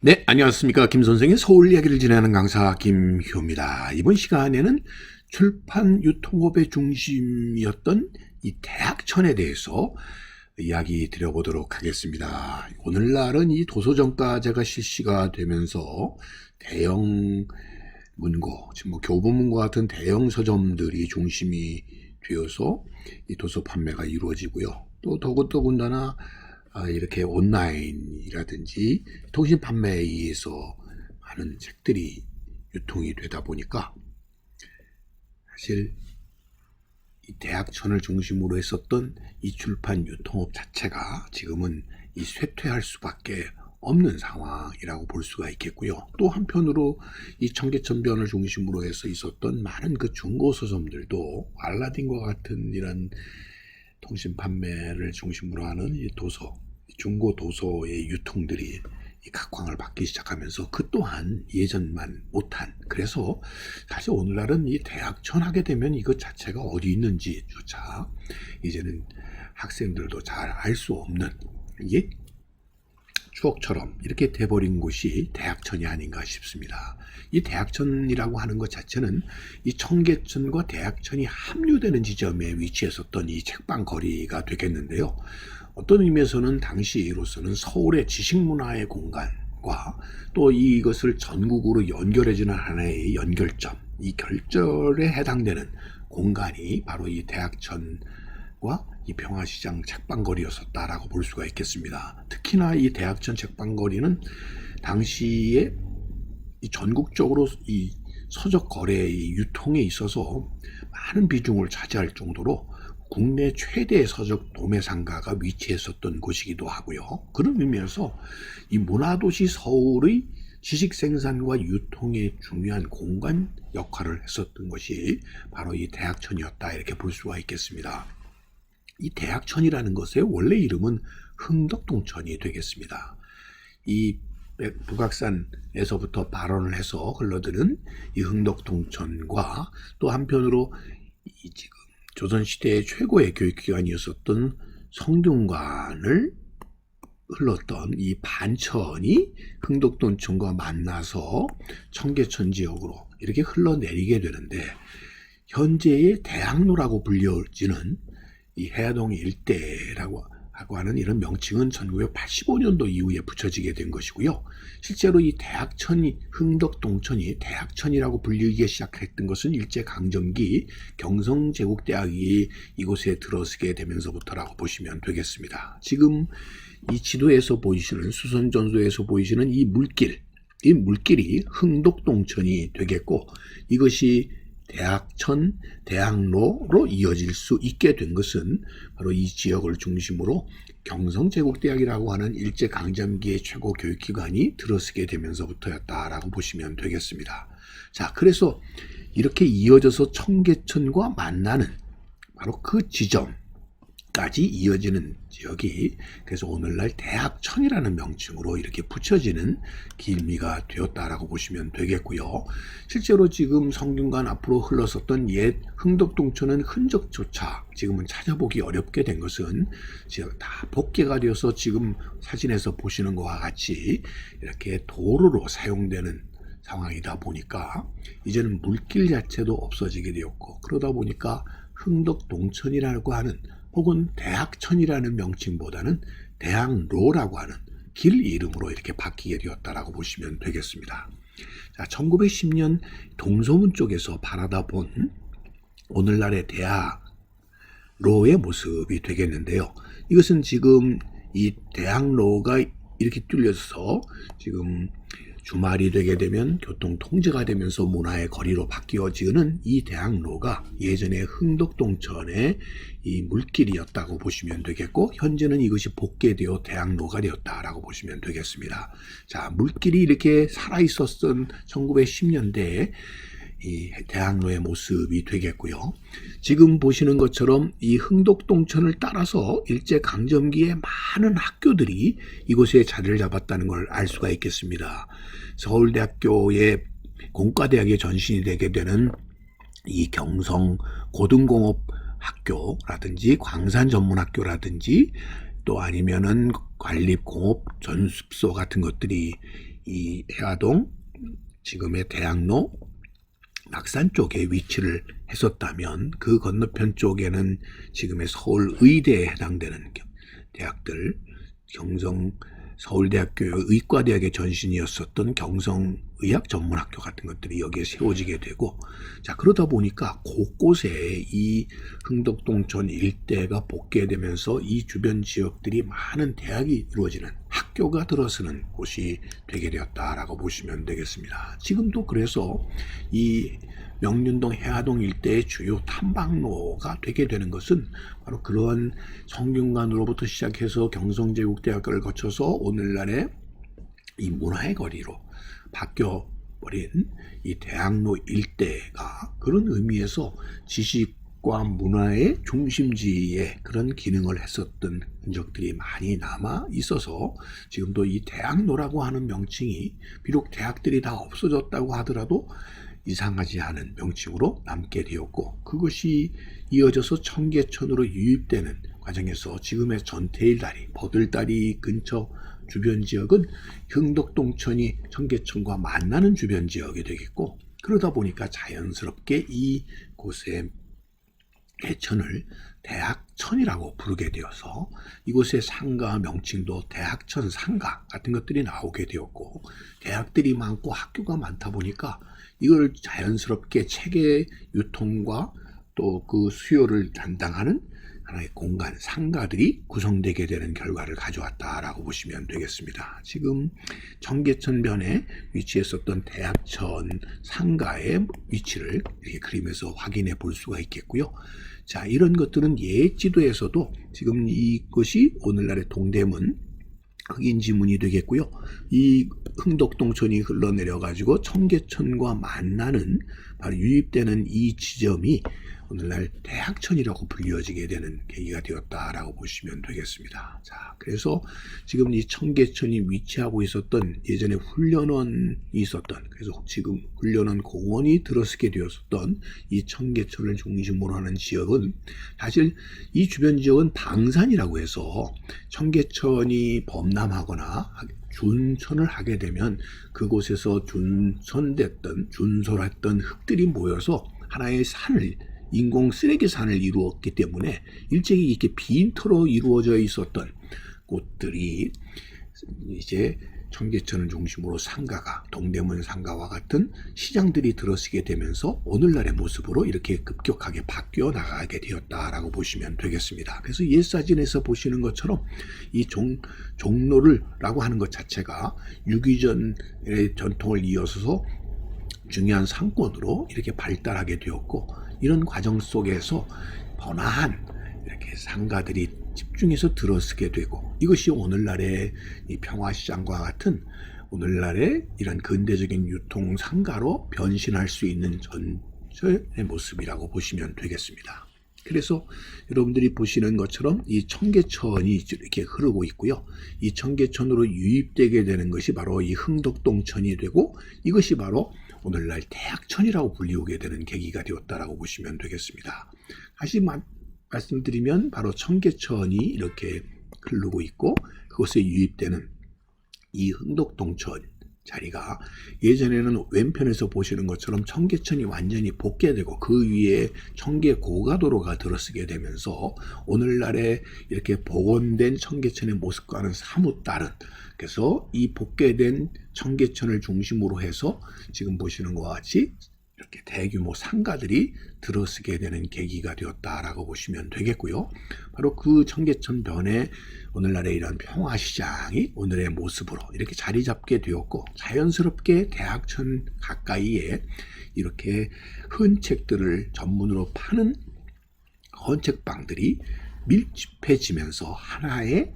네, 안녕하십니까. 김 선생의 서울 이야기를 진행하는 강사 김효입니다. 이번 시간에는 출판 유통업의 중심이었던 이 대학천에 대해서 이야기 드려보도록 하겠습니다. 오늘날은 이 도서정가제가 실시가 되면서 대형 문고, 지금 뭐 교보문고 같은 대형 서점들이 중심이 되어서 이 도서 판매가 이루어지고요. 또 더군다나 이렇게 온라인이라든지 통신 판매에 의해서 많은 책들이 유통이 되다 보니까 사실 이 대학천을 중심으로 했었던 이 출판 유통업 자체가 지금은 이 쇠퇴할 수밖에 없는 상황이라고 볼 수가 있겠고요. 또 한편으로 이 청계천변을 중심으로 해서 있었던 많은 그 중고 서점들도 알라딘과 같은 이런 통신 판매를 중심으로 하는 이 도서, 중고 도서의 유통들이 이 각광을 받기 시작하면서 그 또한 예전만 못한, 그래서 사실 오늘날은 이 대학천 하게 되면 이것 자체가 어디 있는지조차 이제는 학생들도 잘 알 수 없는, 이게 추억처럼 이렇게 돼버린 곳이 대학천이 아닌가 싶습니다. 이 대학천이라고 하는 것 자체는 이 청계천과 대학천이 합류되는 지점에 위치했었던 이 책방거리가 되겠는데요. 어떤 의미에서는 당시로서는 서울의 지식문화의 공간과 또 이것을 전국으로 연결해주는 하나의 연결점, 이 결절에 해당되는 공간이 바로 이 대학천과 이 평화시장 책방거리였었다라고 볼 수가 있겠습니다. 특히나 이 대학천 책방거리는 당시에 이 전국적으로 이 서적 거래의 유통에 있어서 많은 비중을 차지할 정도로 국내 최대의 서적 도매상가가 위치했었던 곳이기도 하고요. 그런 의미에서 이 문화도시 서울의 지식 생산과 유통의 중요한 공간 역할을 했었던 것이 바로 이 대학천이었다, 이렇게 볼 수가 있겠습니다. 이 대학천이라는 것의 원래 이름은 흥덕동천이 되겠습니다. 이 북악산에서부터 발원을 해서 흘러드는 이 흥덕동천과 또 한편으로 이 지금 조선시대의 최고의 교육기관이었었던 성균관을 흘렀던 이 반천이 흥덕동천과 만나서 청계천 지역으로 이렇게 흘러내리게 되는데, 현재의 대학로라고 불려지는 이 해화동 일대라고 하는 이런 명칭은 1985년도 이후에 붙여지게 된 것이고요. 실제로 이 대학천이, 흥덕동천이 대학천이라고 불리기 시작했던 것은 일제강점기 경성제국대학이 이곳에 들어서게 되면서부터라고 보시면 되겠습니다. 지금 이 지도에서 보이시는, 수선전소에서 보이시는 이 물길이 흥덕동천이 되겠고, 이것이 대학천, 대학로로 이어질 수 있게 된 것은 바로 이 지역을 중심으로 경성제국대학이라고 하는 일제강점기의 최고 교육기관이 들어서게 되면서부터였다라고 보시면 되겠습니다. 자, 그래서 이렇게 이어져서 청계천과 만나는 바로 그 지점까지 이어지는 지역이, 그래서 오늘날 대학천이라는 명칭으로 이렇게 붙여지는 길미가 되었다라고 보시면 되겠고요. 실제로 지금 성균관 앞으로 흘렀었던 옛 흥덕동천은 흔적조차 지금은 찾아보기 어렵게 된 것은 지금 다 복개가 되어서 지금 사진에서 보시는 것과 같이 이렇게 도로로 사용되는 상황이다 보니까 이제는 물길 자체도 없어지게 되었고, 그러다 보니까 흥덕동천이라고 하는, 혹은 대학천이라는 명칭보다는 대학로라고 하는 길 이름으로 이렇게 바뀌게 되었다라고 보시면 되겠습니다. 자, 1910년 동서문 쪽에서 바라다 본 오늘날의 대학로의 모습이 되겠는데요. 이것은 지금 이 대학로가 이렇게 뚫려서 지금 주말이 되게 되면 교통 통제가 되면서 문화의 거리로 바뀌어지는 이 대학로가 예전에 흥덕동천의 이 물길이었다고 보시면 되겠고, 현재는 이것이 복개되어 대학로가 되었다라고 보시면 되겠습니다. 자, 물길이 이렇게 살아있었던 1910년대에 이 대학로의 모습이 되겠고요. 지금 보시는 것처럼 이 흥덕동천을 따라서 일제강점기에 많은 학교들이 이곳에 자리를 잡았다는 걸 알 수가 있겠습니다. 서울대학교의 공과대학의 전신이 되게 되는 이 경성 고등공업학교라든지 광산전문학교라든지 또 아니면은 관립공업전습소 같은 것들이 이 해화동 지금의 대학로 낙산 쪽에 위치를 했었다면 그 건너편 쪽에는 지금의 서울의대에 해당되는 대학들, 경성 서울대학교 의과대학의 전신이었었던 경성의학전문학교 같은 것들이 여기에 세워지게 되고, 자 그러다 보니까 곳곳에 이 흥덕동천 일대가 복개되면서 이 주변 지역들이 많은 대학이 이루어지는 학교가 들어서는 곳이 되게 되었다라고 보시면 되겠습니다. 지금도 그래서 이 명륜동 해화동 일대의 주요 탐방로가 되게 되는 것은 바로 그러한 성균관으로부터 시작해서 경성제국대학교를 거쳐서 오늘날의 이 문화의 거리로 바뀌어버린 이 대학로 일대가 그런 의미에서 지식과 문화의 중심지에 그런 기능을 했었던 흔적들이 많이 남아 있어서 지금도 이 대학로라고 하는 명칭이 비록 대학들이 다 없어졌다고 하더라도 이상하지 않은 명칭으로 남게 되었고, 그것이 이어져서 청계천으로 유입되는 과정에서 지금의 전태일다리, 버들다리 근처 주변 지역은 흥덕동천이 청계천과 만나는 주변 지역이 되겠고, 그러다 보니까 자연스럽게 이곳의 해천을 대학천이라고 부르게 되어서 이곳의 상가 명칭도 대학천 상가 같은 것들이 나오게 되었고, 대학들이 많고 학교가 많다 보니까 이걸 자연스럽게 책의 유통과 또 그 수요를 담당하는 하나의 공간, 상가들이 구성되게 되는 결과를 가져왔다라고 보시면 되겠습니다. 지금 청계천변에 위치했었던 대학천 상가의 위치를 이렇게 그림에서 확인해 볼 수가 있겠고요. 자, 이런 것들은 옛 지도에서도 지금 이것이 오늘날의 동대문 흑인 지문이 되겠고요. 이 흥덕동천이 흘러내려 가지고 청계천과 만나는 바로 유입되는 이 지점이 오늘날 대학천이라고 불리워지게 되는 계기가 되었다라고 보시면 되겠습니다. 자, 그래서 지금 이 청계천이 위치하고 있었던 예전에 훈련원이 있었던, 그래서 지금 훈련원 공원이 들어서게 되었었던 이 청계천을 중심으로 하는 지역은 사실 이 주변 지역은 방산이라고 해서 청계천이 범람하거나 준천을 하게 되면 그곳에서 준설했던 흙들이 모여서 하나의 산을, 인공 쓰레기 산을 이루었기 때문에 일찍이 이렇게 빈터로 이루어져 있었던 곳들이 이제 청계천을 중심으로 상가가, 동대문 상가와 같은 시장들이 들어서게 되면서 오늘날의 모습으로 이렇게 급격하게 바뀌어 나가게 되었다라고 보시면 되겠습니다. 그래서 옛 사진에서 보시는 것처럼 이 종로를라고 하는 것 자체가 유기전의 전통을 이어서 중요한 상권으로 이렇게 발달하게 되었고, 이런 과정 속에서 번화한 이렇게 상가들이 집중해서 들어서게 되고, 이것이 오늘날의 이 평화시장과 같은 오늘날의 이런 근대적인 유통 상가로 변신할 수 있는 전체의 모습이라고 보시면 되겠습니다. 그래서 여러분들이 보시는 것처럼 이 청계천이 이렇게 흐르고 있고요. 이 청계천으로 유입되게 되는 것이 바로 이 흥덕동천이 되고, 이것이 바로 오늘날 대학천이라고 불리우게 되는 계기가 되었다라고 보시면 되겠습니다. 다시 말씀드리면 바로 청계천이 이렇게 흐르고 있고, 그곳에 유입되는 이 흥덕동천 자리가 예전에는 왼편에서 보시는 것처럼 청계천이 완전히 복개되고 그 위에 청계고가도로가 들어서게 되면서 오늘날의 이렇게 복원된 청계천의 모습과는 사뭇 다른, 그래서 이 복개된 청계천을 중심으로 해서 지금 보시는 것과 같이 이렇게 대규모 상가들이 들어서게 되는 계기가 되었다라고 보시면 되겠고요. 바로 그 청계천 변에 오늘날의 이런 평화시장이 오늘의 모습으로 이렇게 자리 잡게 되었고, 자연스럽게 대학천 가까이에 이렇게 헌책들을 전문으로 파는 헌책방들이 밀집해지면서 하나의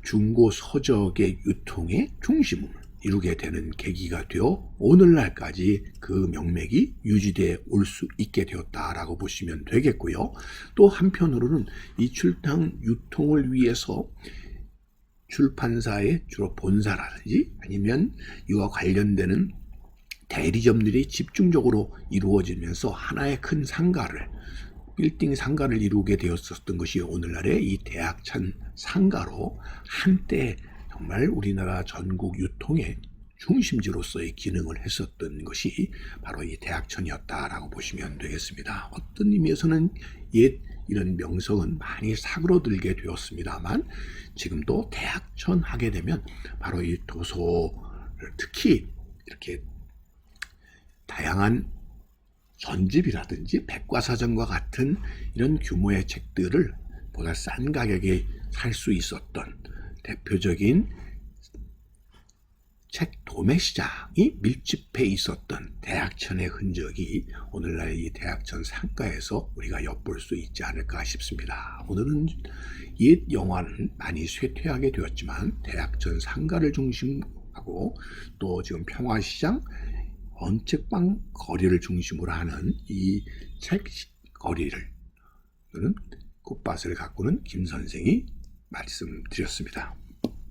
중고 서적의 유통의 중심을 이루게 되는 계기가 되어 오늘날까지 그 명맥이 유지되어 올 수 있게 되었다라고 보시면 되겠고요. 또 한편으로는 이 출판 유통을 위해서 출판사의 주로 본사라든지 아니면 이와 관련되는 대리점들이 집중적으로 이루어지면서 하나의 큰 상가를, 빌딩 상가를 이루게 되었었던 것이 오늘날의 이 대학천 상가로 한때 정말 우리나라 전국 유통의 중심지로서의 기능을 했었던 것이 바로 이 대학천이었다라고 보시면 되겠습니다. 어떤 의미에서는 옛 이런 명성은 많이 사그러들게 되었습니다만 지금도 대학천 하게 되면 바로 이 도서를 특히 이렇게 다양한 전집이라든지 백과사전과 같은 이런 규모의 책들을 보다 싼 가격에 살 수 있었던 대표적인 책 도매 시장이 밀집해 있었던 대학천의 흔적이 오늘날 이 대학천 상가에서 우리가 엿볼 수 있지 않을까 싶습니다. 오늘은 옛 영화는 많이 쇠퇴하게 되었지만 대학천 상가를 중심하고 또 지금 평화시장 언책방 거리를 중심으로 하는 이 책 거리를 또는 꽃밭을 가꾸는 김 선생이 말씀드렸습니다.